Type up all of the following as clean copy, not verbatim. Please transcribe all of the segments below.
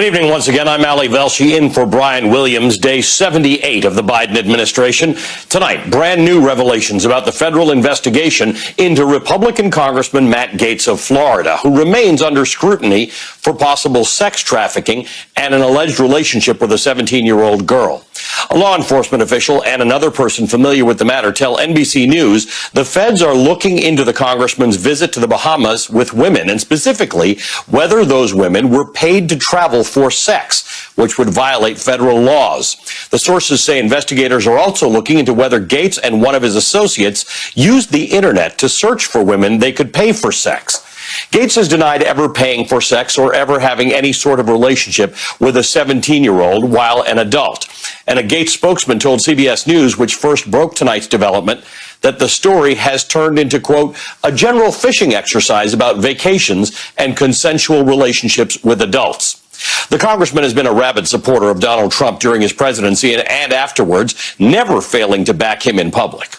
Good evening once again. I'm Ali Velshi in for Brian Williams, day 78 of the Biden administration. Tonight, brand new revelations about the federal investigation into Republican Congressman Matt Gaetz of Florida, who remains under scrutiny for possible sex trafficking and an alleged relationship with a 17-year-old girl. A law enforcement official and another person familiar with the matter tell NBC News the feds are looking into the congressman's visit to the Bahamas with women, and specifically whether those women were paid to travel for sex, which would violate federal laws. The sources say investigators are also looking into whether Gaetz and one of his associates used the internet to search for women they could pay for sex. Gaetz has denied ever paying for sex or ever having any sort of relationship with a 17-year-old while an adult. And a Gaetz spokesman told CBS News, which first broke tonight's development, that the story has turned into, quote, a general fishing exercise about vacations and consensual relationships with adults. The congressman has been a rabid supporter of Donald Trump during his presidency and afterwards, never failing to back him in public.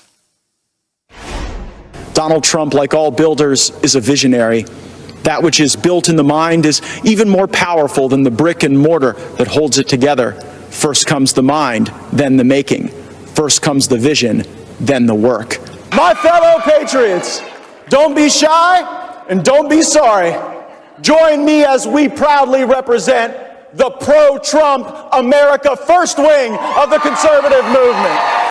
Donald Trump, like all builders, is a visionary. That which is built in the mind is even more powerful than the brick and mortar that holds it together. First comes the mind, then the making. First comes the vision, then the work. My fellow patriots, don't be shy and don't be sorry. Join me as we proudly represent the pro-Trump America First wing of the conservative movement.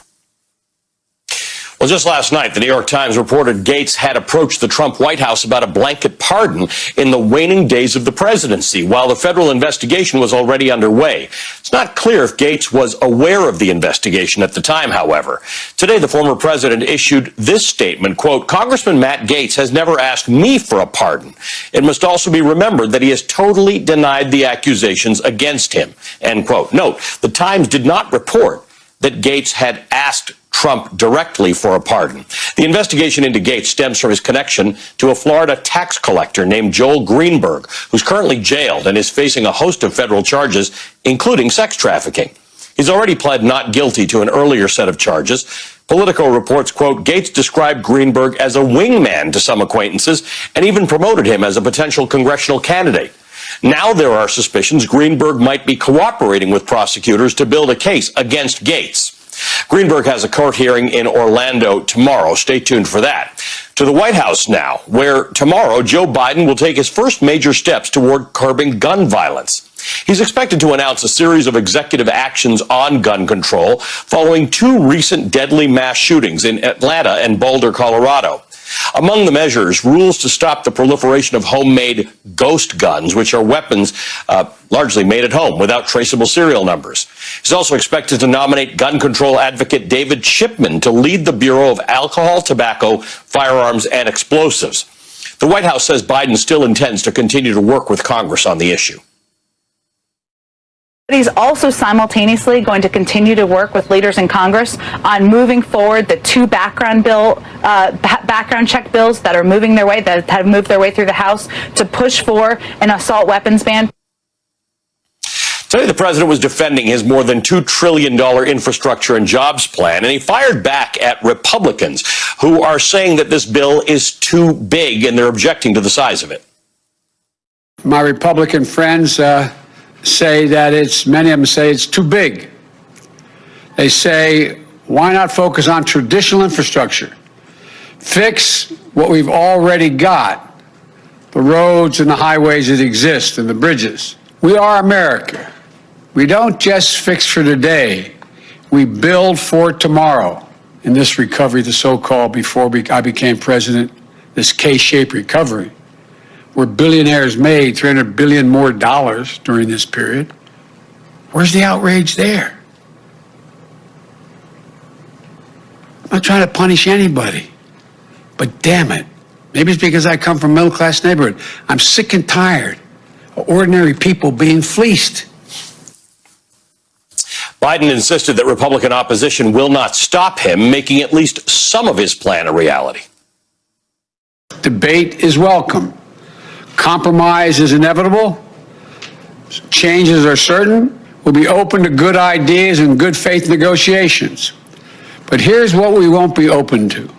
Well, just last night, the New York Times reported Gaetz had approached the Trump White House about a blanket pardon in the waning days of the presidency, while the federal investigation was already underway. It's not clear if Gaetz was aware of the investigation at the time, however. Today, the former president issued this statement, quote, Congressman Matt Gaetz has never asked me for a pardon. It must also be remembered that he has totally denied the accusations against him, end quote. Note, the Times did not report that Gaetz had asked Trump directly for a pardon. The investigation into Gaetz stems from his connection to a Florida tax collector named Joel Greenberg, who's currently jailed and is facing a host of federal charges, including sex trafficking. He's already pled not guilty to an earlier set of charges. Politico reports, quote, Gaetz described Greenberg as a wingman to some acquaintances and even promoted him as a potential congressional candidate. Now there are suspicions Greenberg might be cooperating with prosecutors to build a case against Gaetz. Greenberg has a court hearing in Orlando tomorrow. Stay tuned for that. To the White House now, where tomorrow Joe Biden will take his first major steps toward curbing gun violence. He's expected to announce a series of executive actions on gun control following two recent deadly mass shootings in Atlanta and Boulder, Colorado. Among the measures, rules to stop the proliferation of homemade ghost guns, which are weapons largely made at home without traceable serial numbers. He's also expected to nominate gun control advocate David Shipman to lead the Bureau of Alcohol, Tobacco, Firearms, and Explosives. The White House says Biden still intends to continue to work with Congress on the issue. He's also simultaneously going to continue to work with leaders in Congress on moving forward the two background check bills that are moving their way, that have moved their way through the House, to push for an assault weapons ban. Today, the president was defending his more than $2 trillion infrastructure and jobs plan, and he fired back at Republicans who are saying that this bill is too big and they're objecting to the size of it. My Republican friends say that many of them say it's too big. They say, why not focus on traditional infrastructure? Fix what we've already got, the roads and the highways that exist and the bridges. We are America. We don't just fix for today. We build for tomorrow. In this recovery, the so-called, before I became president, this K-shaped recovery, where billionaires made $300 billion more during this period. Where's the outrage there? I'm not trying to punish anybody, but damn it, maybe it's because I come from a middle-class neighborhood. I'm sick and tired of ordinary people being fleeced. Biden insisted that Republican opposition will not stop him, making at least some of his plan a reality. Debate is welcome. Compromise is inevitable. Changes are certain. We'll be open to good ideas and good faith negotiations. But here's what we won't be open to.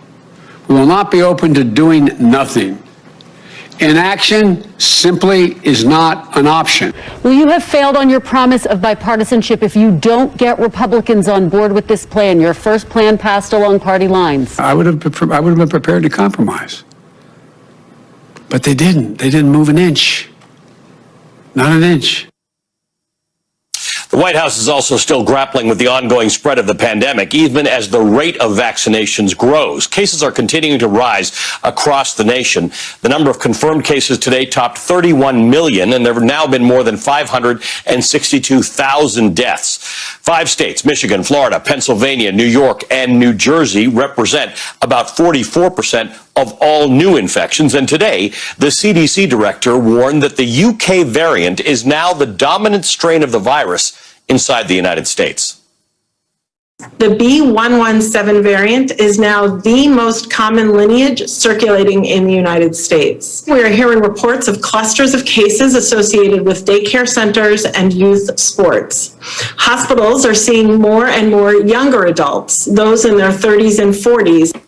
We will not be open to doing nothing. Inaction simply is not an option. Well, you have failed on your promise of bipartisanship if you don't get Republicans on board with this plan, your first plan passed along party lines. I would have been prepared to compromise. But they didn't. They didn't move an inch. Not an inch. The White House is also still grappling with the ongoing spread of the pandemic, even as the rate of vaccinations grows. Cases are continuing to rise across the nation. The number of confirmed cases today topped 31 million, and there have now been more than 562,000 deaths. 5 states, Michigan, Florida, Pennsylvania, New York, and New Jersey, represent about 44% of all new infections. And today, the CDC director warned that the UK variant is now the dominant strain of the virus inside the United States. The B117 variant is now the most common lineage circulating in the United States. We are hearing reports of clusters of cases associated with daycare centers and youth sports. Hospitals are seeing more and more younger adults, those in their 30s and 40s.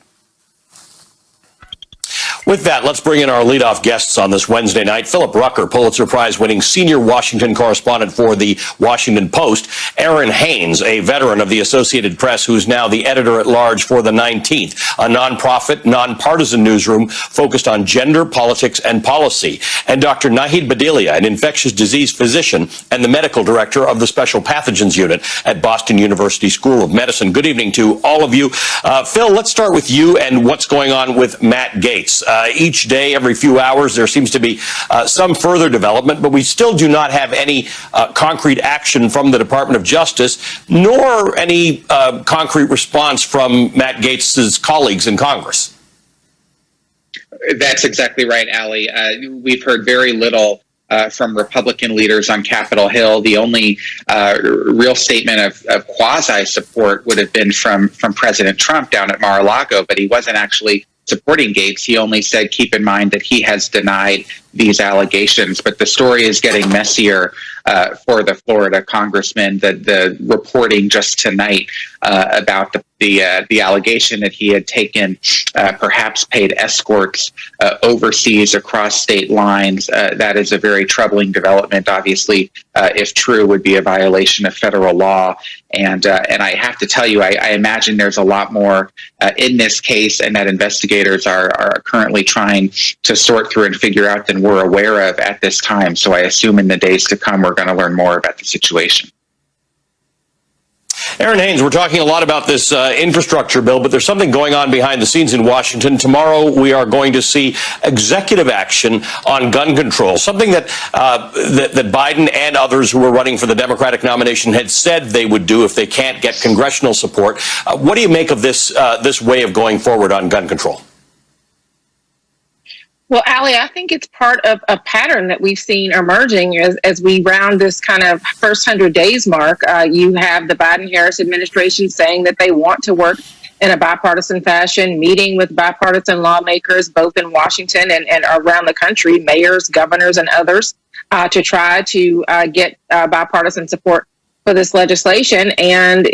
With that, let's bring in our leadoff guests on this Wednesday night. Philip Rucker, Pulitzer Prize-winning senior Washington correspondent for the Washington Post. Aaron Haynes, a veteran of the Associated Press, who's now the editor-at-large for the 19th, a nonprofit, nonpartisan newsroom focused on gender, politics, and policy. And Dr. Nahid Badilia, an infectious disease physician and the medical director of the Special Pathogens Unit at Boston University School of Medicine. Good evening to all of you. Phil, let's start with you and what's going on with Matt Gaetz. Each day, every few hours, there seems to be some further development, but we still do not have any concrete action from the Department of Justice, nor any concrete response from Matt Gaetz's colleagues in Congress. That's exactly right, Ali. We've heard very little from Republican leaders on Capitol Hill. The only real statement of quasi-support would have been from President Trump down at Mar-a-Lago, but he wasn't actually supporting Gaetz. He only said, keep in mind that he has denied these allegations. But the story is getting messier for the Florida congressman. The reporting just tonight about the allegation that he had taken perhaps paid escorts overseas across state lines. That is a very troubling development. Obviously, if true, would be a violation of federal law. And I have to tell you, I imagine there's a lot more in this case, and that investigators are currently trying to sort through and figure out than we're aware of at this time. So I assume in the days to come, we're going to learn more about the situation. Aaron Haynes, we're talking a lot about this infrastructure bill, but there's something going on behind the scenes in Washington. Tomorrow, we are going to see executive action on gun control, something that that Biden and others who are running for the Democratic nomination had said they would do if they can't get congressional support. What do you make of this this way of going forward on gun control? Well, Ali, I think it's part of a pattern that we've seen emerging as we round this kind of first 100 days mark. You have the Biden-Harris administration saying that they want to work in a bipartisan fashion, meeting with bipartisan lawmakers, both in Washington and around the country, mayors, governors, and others, to try to get bipartisan support for this legislation. And,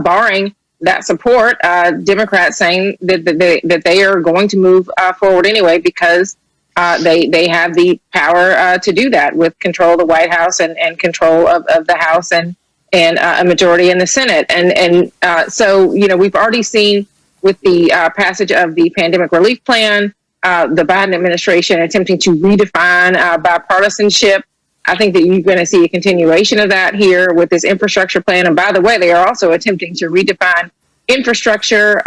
barring that support, Democrats saying that they are going to move forward anyway because they have the power to do that with control of the White House and control of the House and a majority in the Senate. And so, we've already seen with the passage of the pandemic relief plan, the Biden administration attempting to redefine bipartisanship. I think that you're going to see a continuation of that here with this infrastructure plan. And by the way, they are also attempting to redefine infrastructure.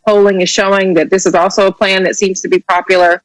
Polling is showing that this is also a plan that seems to be popular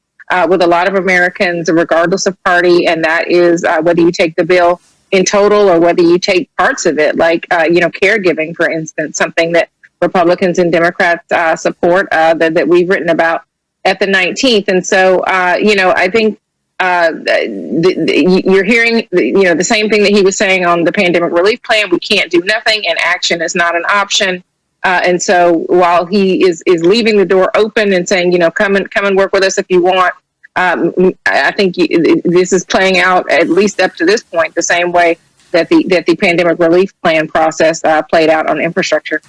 with a lot of Americans, regardless of party. And that is whether you take the bill in total or whether you take parts of it, like, caregiving, for instance, something that Republicans and Democrats support that we've written about at the 19th. And so, I think you're hearing, the same thing that he was saying on the pandemic relief plan. We can't do nothing, and action is not an option. And so while he is leaving the door open and saying, come and work with us if you want, I think this is playing out, at least up to this point, the same way that the pandemic relief plan process played out on infrastructure.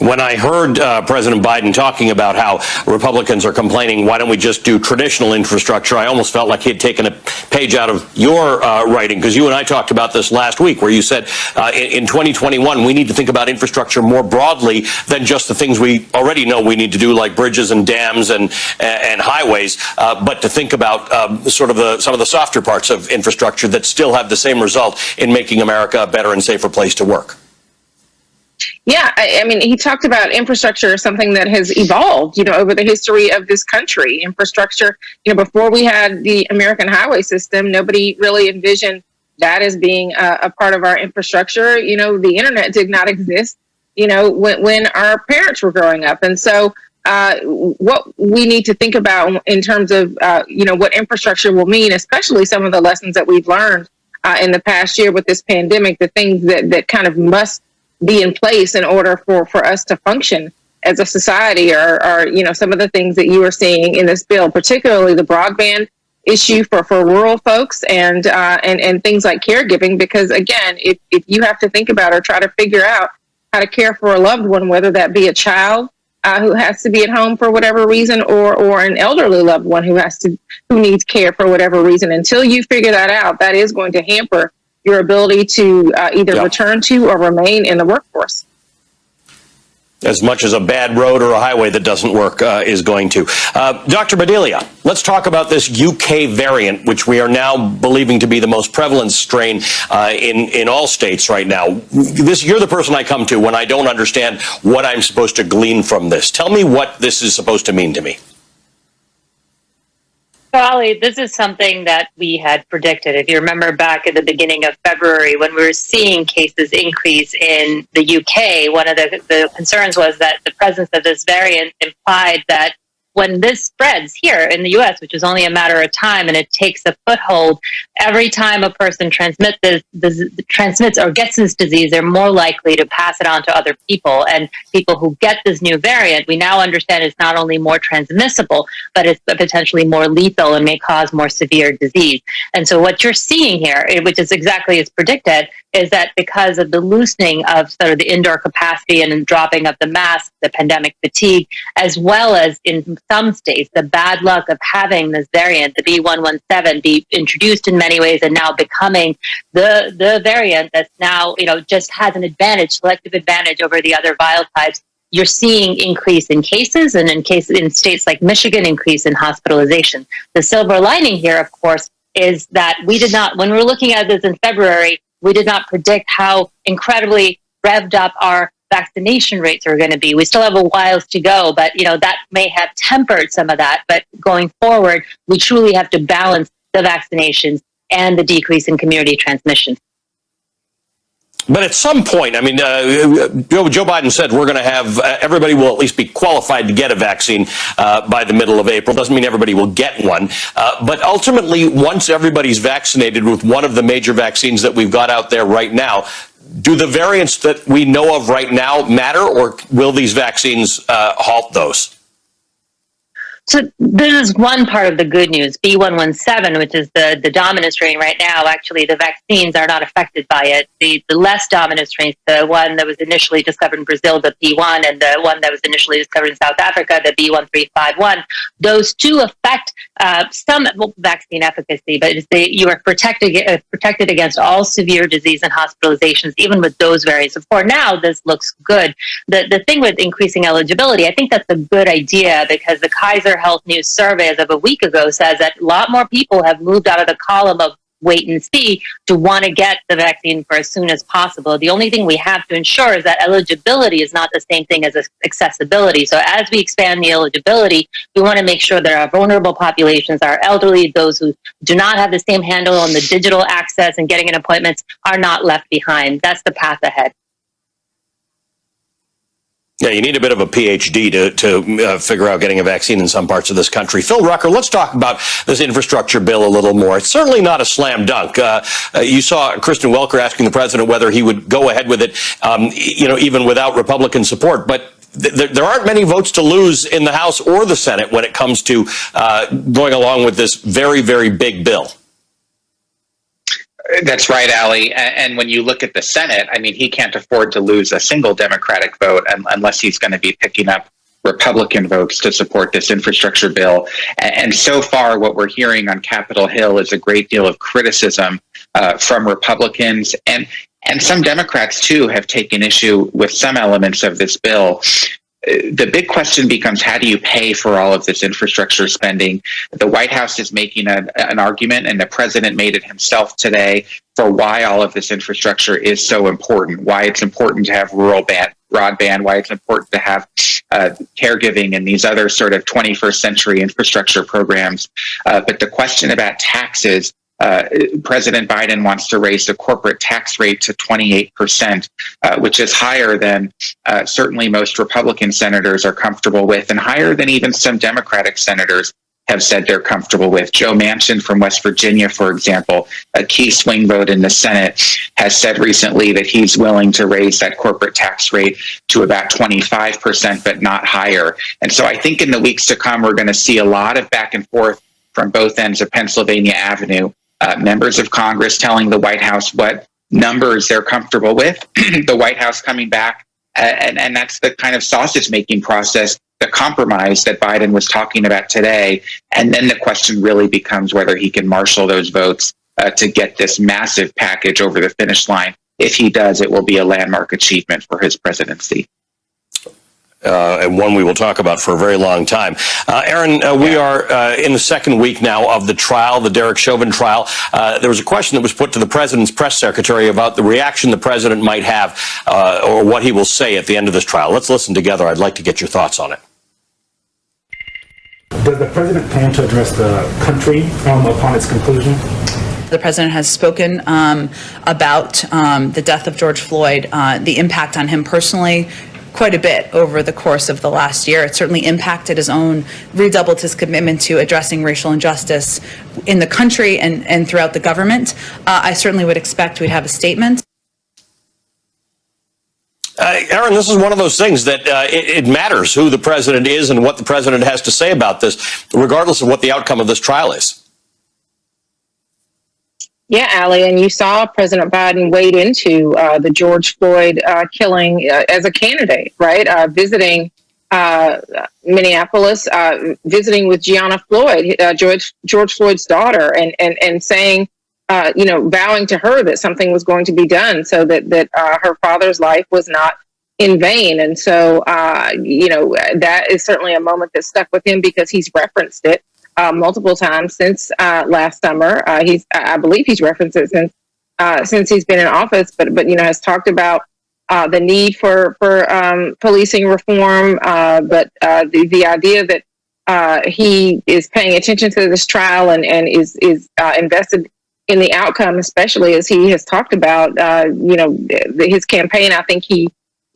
When I heard President Biden talking about how Republicans are complaining, why don't we just do traditional infrastructure, I almost felt like he had taken a page out of your writing, because you and I talked about this last week, where you said in 2021 we need to think about infrastructure more broadly than just the things we already know we need to do, like bridges and dams and highways, but to think about some of the softer parts of infrastructure that still have the same result in making America a better and safer place to work. Yeah, I mean, he talked about infrastructure as something that has evolved, over the history of this country. Infrastructure, before we had the American highway system, nobody really envisioned that as being a part of our infrastructure. The internet did not exist, when our parents were growing up. And so what we need to think about in terms of, what infrastructure will mean, especially some of the lessons that we've learned in the past year with this pandemic, the things that kind of must be in place in order for us to function as a society are some of the things that you are seeing in this bill, particularly the broadband issue for rural folks and things like caregiving, because again, if you have to think about or try to figure out how to care for a loved one, whether that be a child who has to be at home for whatever reason, or an elderly loved one who needs care for whatever reason, until you figure that out, that is going to hamper your ability to either return to or remain in the workforce. As much as a bad road or a highway that doesn't work is going to. Dr. Bedelia, let's talk about this UK variant, which we are now believing to be the most prevalent strain in all states right now. You're the person I come to when I don't understand what I'm supposed to glean from this. Tell me what this is supposed to mean to me. So, Ali, this is something that we had predicted. If you remember back at the beginning of February, when we were seeing cases increase in the UK, one of the concerns was that the presence of this variant implied that when this spreads here in the US, which is only a matter of time, and it takes a foothold, every time a person transmits or gets this disease, they're more likely to pass it on to other people. And people who get this new variant, we now understand it's not only more transmissible, but it's potentially more lethal and may cause more severe disease. And so what you're seeing here, which is exactly as predicted, is that because of the loosening of sort of the indoor capacity and dropping of the mask, the pandemic fatigue, as well as in some states, the bad luck of having this variant, the B117, be introduced in many ways and now becoming the variant that's now, just has an advantage, selective advantage over the other viral types. You're seeing increase in cases, and in states like Michigan, increase in hospitalization. The silver lining here, of course, is that we did not, when we were looking at this in February, we did not predict how incredibly revved up our vaccination rates are going to be. We still have a while to go, but that may have tempered some of that. But going forward, we truly have to balance the vaccinations and the decrease in community transmission. But at some point, I mean, Joe Biden said we're going to have, everybody will at least be qualified to get a vaccine by the middle of April. Doesn't mean everybody will get one. But ultimately, once everybody's vaccinated with one of the major vaccines that we've got out there right now, do the variants that we know of right now matter, or will these vaccines halt those? So this is one part of the good news. B117, which is the dominant strain right now, actually the vaccines are not affected by it. The less dominant strains, the one that was initially discovered in Brazil, the B1, and the one that was initially discovered in South Africa, the B1351, those two affect some vaccine efficacy, but you are protected against all severe disease and hospitalizations, even with those variants. So for now, this looks good. The thing with increasing eligibility, I think that's a good idea, because the Kaiser Health News survey as of a week ago says that a lot more people have moved out of the column of wait and see to want to get the vaccine for as soon as possible. The only thing we have to ensure is that eligibility is not the same thing as accessibility. So as we expand the eligibility, we want to make sure that our vulnerable populations, our elderly, those who do not have the same handle on the digital access and getting an appointments, are not left behind. That's the path ahead. Yeah, you need a bit of a PhD to figure out getting a vaccine in some parts of this country. Phil Rucker, let's talk about this infrastructure bill a little more. It's certainly not a slam dunk. You saw Kristen Welker asking the president whether he would go ahead with it, even without Republican support. But there aren't many votes to lose in the House or the Senate when it comes to going along with this very, very big bill. That's right, Ali. And when you look at the Senate, I mean, he can't afford to lose a single Democratic vote unless he's going to be picking up Republican votes to support this infrastructure bill. And so far, what we're hearing on Capitol Hill is a great deal of criticism from Republicans. And some Democrats, too, have taken issue with some elements of this bill. The big question becomes, how do you pay for all of this infrastructure spending? The White House is making an argument, and the president made it himself today, for why all of this infrastructure is so important, why it's important to have rural broadband, why it's important to have caregiving and these other sort of 21st century infrastructure programs. But the question about taxes, President Biden wants to raise the corporate tax rate to 28%, which is higher than certainly most Republican senators are comfortable with, and higher than even some Democratic senators have said they're comfortable with. Joe Manchin from West Virginia, for example, a key swing vote in the Senate, has said recently that he's willing to raise that corporate tax rate to about 25%, but not higher. And so I think in the weeks to come, we're going to see a lot of back and forth from both ends of Pennsylvania Avenue. Members of Congress telling the White House what numbers they're comfortable with, the White House coming back, and that's the kind of sausage-making process, the compromise that Biden was talking about today. And then the question really becomes whether he can marshal those votes to get this massive package over the finish line. If he does, it will be a landmark achievement for his presidency. And one we will talk about for a very long time. Aaron, we are in the second week now of the trial, the Derek Chauvin trial. There was a question that was put to the president's press secretary about the reaction the president might have or what he will say at the end of this trial. Let's listen together. I'd like to get your thoughts on it. Does the president plan to address the country upon its conclusion? The president has spoken about the death of George Floyd, the impact on him personally, quite a bit over the course of the last year. It certainly impacted redoubled his commitment to addressing racial injustice in the country and throughout the government. I certainly would expect we'd have a statement. Aaron, this is one of those things that it matters who the president is and what the president has to say about this, regardless of what the outcome of this trial is. Yeah, Ali, and you saw President Biden wade into the George Floyd killing as a candidate, right? Visiting Minneapolis, visiting with Gianna Floyd, George Floyd's daughter, and saying, vowing to her that something was going to be done so that her father's life was not in vain. And so, that is certainly a moment that stuck with him because he's referenced it multiple times since last summer. I believe he's referenced it since he's been in office, but has talked about the need for policing reform, but the idea that he is paying attention to this trial and is invested in the outcome, especially as he has talked about, his campaign. I think he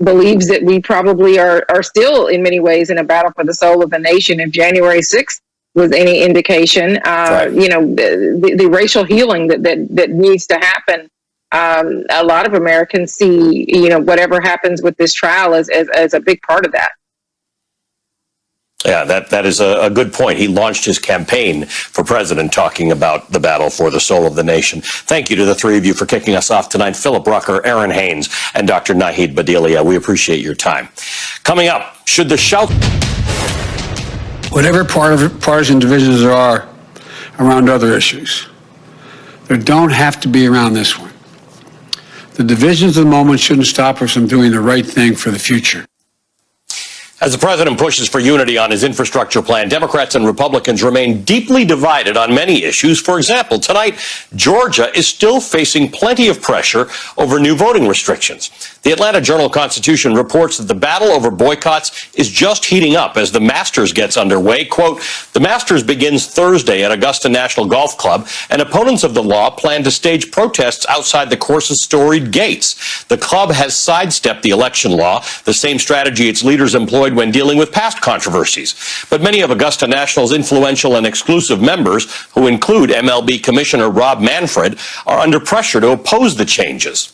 believes that we probably are still in many ways in a battle for the soul of the nation. If January 6th was any indication, right. The racial healing that needs to happen. A lot of Americans see, whatever happens with this trial as a big part of that. Yeah, that is a good point. He launched his campaign for president talking about the battle for the soul of the nation. Thank you to the three of you for kicking us off tonight. Philip Rucker, Aaron Haynes, and Dr. Naheed Badilia. We appreciate your time. Coming up, should the shout... Whatever partisan divisions there are around other issues, there don't have to be around this one. The divisions of the moment shouldn't stop us from doing the right thing for the future. As the president pushes for unity on his infrastructure plan, Democrats and Republicans remain deeply divided on many issues. For example, tonight, Georgia is still facing plenty of pressure over new voting restrictions. The Atlanta Journal-Constitution reports that the battle over boycotts is just heating up as the Masters gets underway. Quote, the Masters begins Thursday at Augusta National Golf Club, and opponents of the law plan to stage protests outside the course's storied gates. The club has sidestepped the election law, the same strategy its leaders employed when dealing with past controversies. But many of Augusta National's influential and exclusive members, who include MLB Commissioner Rob Manfred, are under pressure to oppose the changes.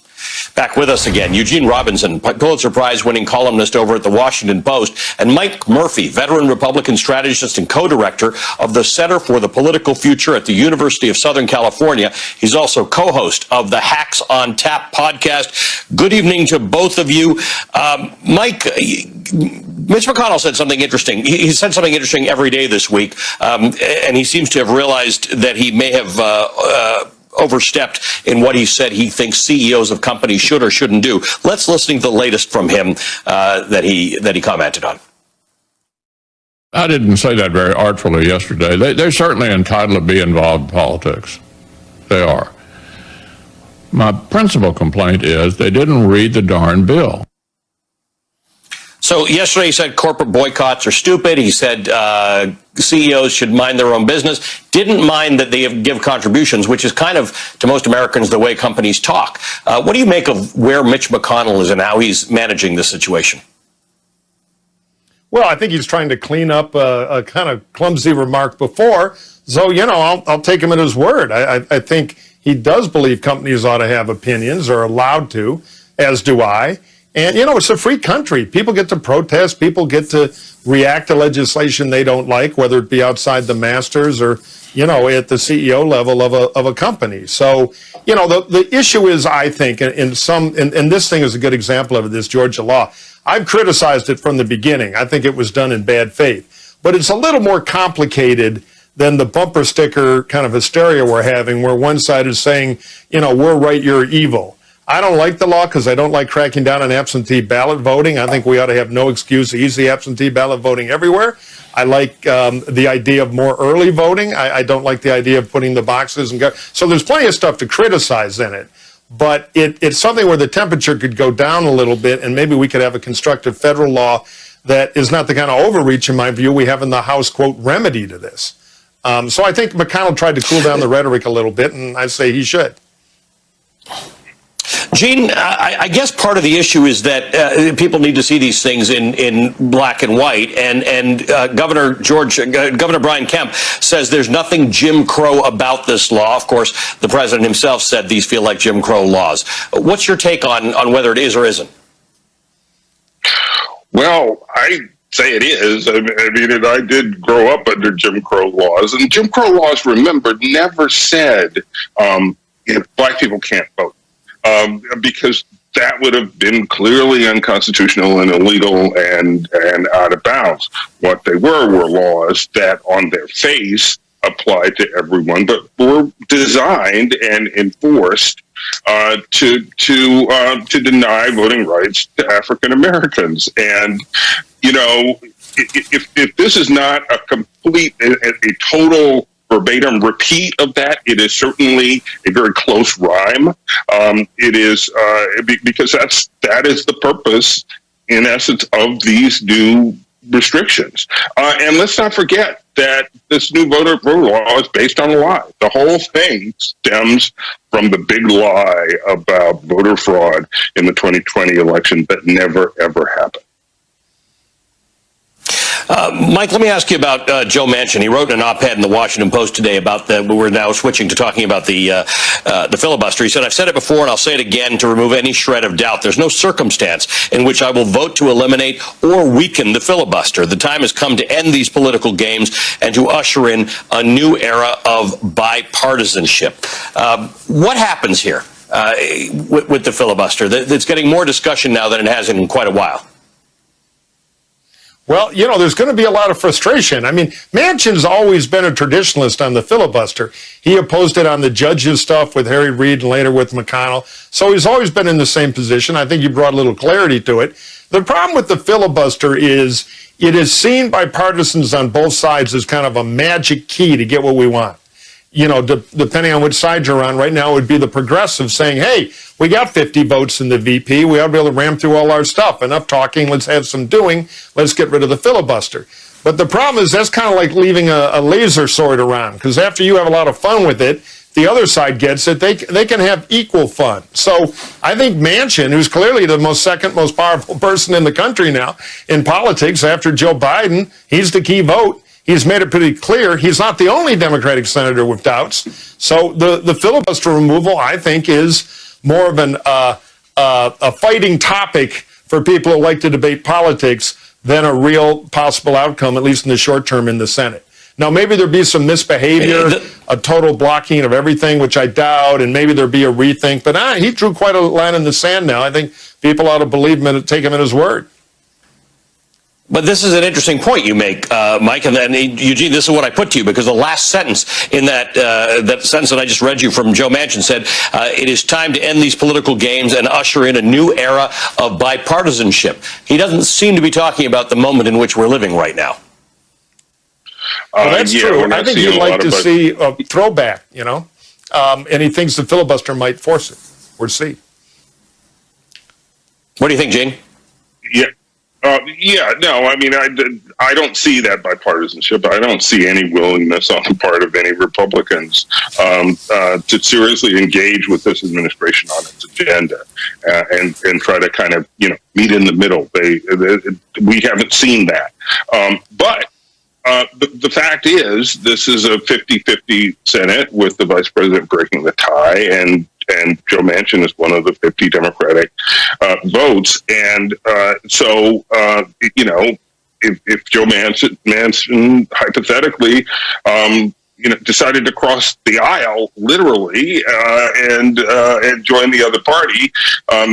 Back with us again, Eugene Robinson, Pulitzer Prize-winning columnist over at the Washington Post, and Mike Murphy, veteran Republican strategist and co-director of the Center for the Political Future at the University of Southern California. He's also co-host of the Hacks on Tap podcast. Good evening to both of you. Mike, Mitch McConnell said something interesting. He said something interesting every day this week, and he seems to have realized that he may have overstepped in what he said he thinks CEOs of companies should or shouldn't do. Let's listen to the latest from him that he commented on. I didn't say that very artfully yesterday. They're certainly entitled to be involved in politics. They are. My principal complaint is they didn't read the darn bill. So yesterday he said corporate boycotts are stupid. He said CEOs should mind their own business. Didn't mind that they give contributions, which is kind of, to most Americans, the way companies talk. What do you make of where Mitch McConnell is and how he's managing the situation? Well, I think he's trying to clean up a kind of clumsy remark before. So, I'll take him at his word. I think he does believe companies ought to have opinions, or allowed to, as do I. And, it's a free country. People get to protest. People get to react to legislation they don't like, whether it be outside the masters or, at the CEO level of a company. So, the issue is, I think, and this thing is a good example of it, this Georgia law. I've criticized it from the beginning. I think it was done in bad faith. But it's a little more complicated than the bumper sticker kind of hysteria we're having, where one side is saying, we're right, you're evil. I don't like the law because I don't like cracking down on absentee ballot voting. I think we ought to have no excuse, easy absentee ballot voting everywhere. I like the idea of more early voting. I don't like the idea of putting the boxes and go. So there's plenty of stuff to criticize in it. But it's something where the temperature could go down a little bit, and maybe we could have a constructive federal law that is not the kind of overreach, in my view, we have in the House, quote, remedy to this. So I think McConnell tried to cool down the rhetoric a little bit, and I say he should. Gene, I guess part of the issue is that people need to see these things in black and white, and Governor Brian Kemp says there's nothing Jim Crow about this law. Of course, the president himself said these feel like Jim Crow laws. What's your take on whether it is or isn't? Well, I say it is. I mean, and I did grow up under Jim Crow laws, and Jim Crow laws, remember, never said black people can't vote. Because that would have been clearly unconstitutional and illegal and out of bounds. What they were laws that on their face applied to everyone, but were designed and enforced to deny voting rights to African Americans. And, if this is not a complete, a total verbatim repeat of that, it is certainly a very close rhyme. It is because that is the purpose, in essence, of these new restrictions. And let's not forget that this new voter law is based on a lie. The whole thing stems from the big lie about voter fraud in the 2020 election that never, ever happened. Mike, let me ask you about Joe Manchin. He wrote an op-ed in the Washington Post today about we're now switching to talking about the filibuster. He said, I've said it before and I'll say it again to remove any shred of doubt. There's no circumstance in which I will vote to eliminate or weaken the filibuster. The time has come to end these political games and to usher in a new era of bipartisanship. What happens here with the filibuster? It's getting more discussion now than it has in quite a while. Well, there's going to be a lot of frustration. I mean, Manchin's always been a traditionalist on the filibuster. He opposed it on the judges stuff with Harry Reid and later with McConnell. So he's always been in the same position. I think you brought a little clarity to it. The problem with the filibuster is it is seen by partisans on both sides as kind of a magic key to get what we want. Depending on which side you're on, right now it would be the progressives saying, hey, we got 50 votes in the VP. We ought to be able to ram through all our stuff. Enough talking. Let's have some doing. Let's get rid of the filibuster. But the problem is that's kind of like leaving a laser sword around, because after you have a lot of fun with it, the other side gets it. They can have equal fun. So I think Manchin, who's clearly the second most powerful person in the country now in politics after Joe Biden, he's the key vote. He's made it pretty clear he's not the only Democratic senator with doubts. So the filibuster removal, I think, is more of a fighting topic for people who like to debate politics than a real possible outcome, at least in the short term, in the Senate. Now, maybe there'd be some misbehavior, a total blocking of everything, which I doubt, and maybe there'd be a rethink. But he drew quite a line in the sand now. I think people ought to believe him and take him at his word. But this is an interesting point you make, Mike, and then Eugene, this is what I put to you, because the last sentence in that sentence that I just read you from Joe Manchin said, it is time to end these political games and usher in a new era of bipartisanship. He doesn't seem to be talking about the moment in which we're living right now. Well, that's true. I think he'd like to see a throwback, and he thinks the filibuster might force it. We'll see. What do you think, Gene? Yeah. No, I mean, I don't see that bipartisanship. I don't see any willingness on the part of any Republicans to seriously engage with this administration on its agenda and try to kind of, meet in the middle. We haven't seen that. But the fact is, this is a 50-50 Senate with the vice president breaking the tie, and Joe Manchin is one of the 50 Democratic votes. And so, if Joe Manchin hypothetically, decided to cross the aisle literally and join the other party,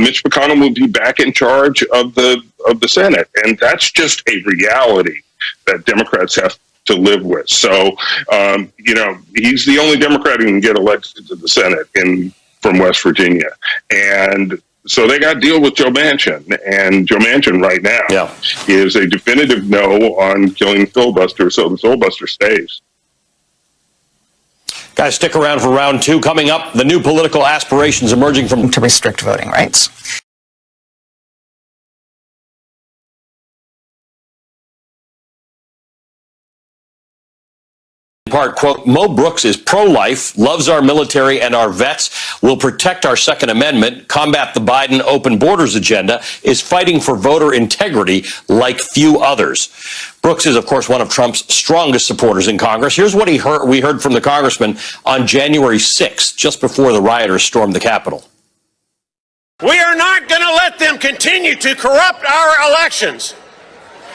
Mitch McConnell will be back in charge of the Senate, and that's just a reality that Democrats have to live with. So, he's the only Democrat who can get elected to the Senate from West Virginia. And so they got to deal with Joe Manchin. And Joe Manchin right now is a definitive no on killing the filibuster, so the filibuster stays. Guys, stick around for round two. Coming up, the new political aspirations emerging from to restrict voting rights. part, quote, Mo Brooks is pro-life, loves our military and our vets, will protect our Second Amendment, combat the Biden open borders agenda, is fighting for voter integrity like few others. Brooks is, of course, one of Trump's strongest supporters in Congress. Here's what we heard from the congressman on January 6th, just before the rioters stormed the Capitol. We are not going to let them continue to corrupt our elections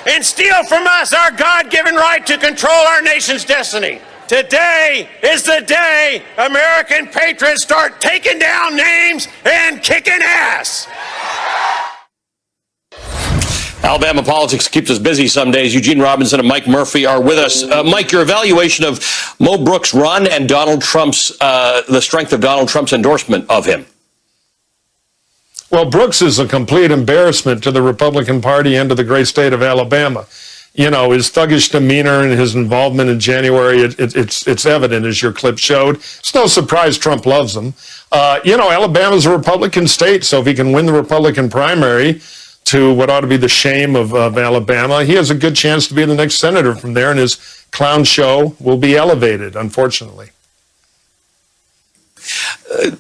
and steal from us our God-given right to control our nation's destiny. Today is the day American patriots start taking down names and kicking ass. Alabama politics keeps us busy some days. Eugene Robinson and Mike Murphy are with us. Mike, your evaluation of Mo Brooks' run and Donald Trump's, the strength of Donald Trump's endorsement of him. Well, Brooks is a complete embarrassment to the Republican Party and to the great state of Alabama. You know, his thuggish demeanor and his involvement in January, it's evident, as your clip showed. It's no surprise Trump loves him. You know, Alabama's a Republican state, so if he can win the Republican primary to what ought to be the shame of Alabama, he has a good chance to be the next senator from there, and his clown show will be elevated, unfortunately.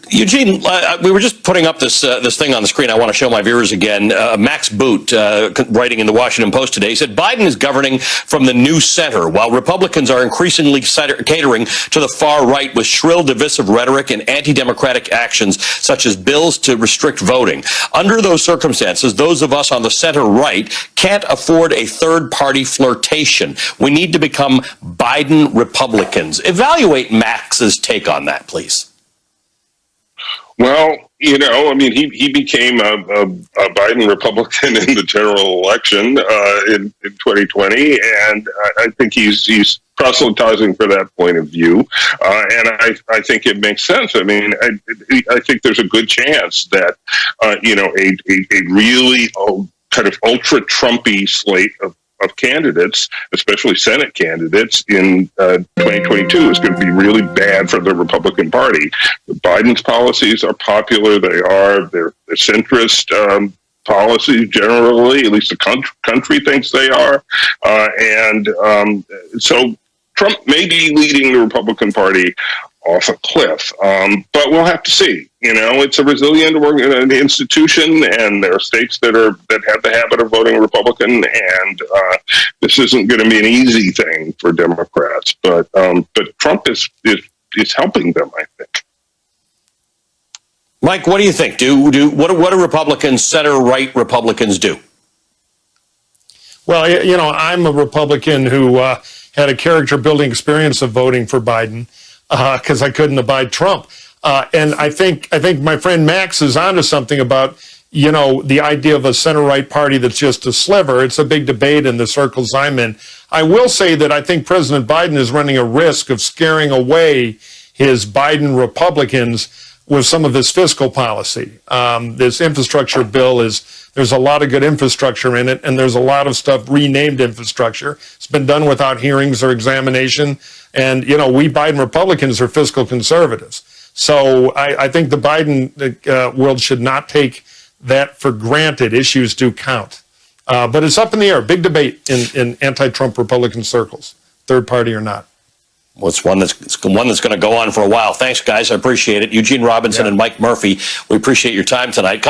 Eugene, we were just putting up this thing on the screen. I want to show my viewers again. Max Boot, writing in the Washington Post today, said Biden is governing from the new center, while Republicans are increasingly catering to the far right with shrill, divisive rhetoric and anti-democratic actions, such as bills to restrict voting. Under those circumstances, those of us on the center right can't afford a third-party flirtation. We need to become Biden Republicans. Evaluate Max's take on that, please. Well, you know, I mean, he became a Biden Republican in the general election in 2020, and I think he's proselytizing for that point of view, and I think it makes sense. I mean, I think there's a good chance that you know, a really kind of ultra Trumpy slate of candidates, especially Senate candidates in 2022, is going to be really bad for the Republican Party. Biden's policies are popular. They're centrist policies generally, at least the country thinks they are. So Trump may be leading the Republican Party off a cliff, but we'll have to see. You know, it's a resilient institution, and there are states that have the habit of voting Republican, and this isn't going to be an easy thing for Democrats. But Trump is helping them, I think. Mike, what do you think? What do Republicans, center-right Republicans do? Well, you know, I'm a Republican who had a character-building experience of voting for Biden because I couldn't abide Trump. And I think my friend Max is onto something about, you know, the idea of a center-right party that's just a sliver. It's a big debate in the circles I'm in. I will say that I think President Biden is running a risk of scaring away his Biden Republicans with some of his fiscal policy. This infrastructure bill there's a lot of good infrastructure in it, and there's a lot of stuff renamed infrastructure. It's been done without hearings or examination. And, you know, we Biden Republicans are fiscal conservatives. So I think the Biden world should not take that for granted. Issues do count. But it's up in the air. Big debate in anti-Trump Republican circles, third party or not. Well, it's one that's going to go on for a while. Thanks, guys. I appreciate it. Eugene Robinson and Mike Murphy, we appreciate your time tonight.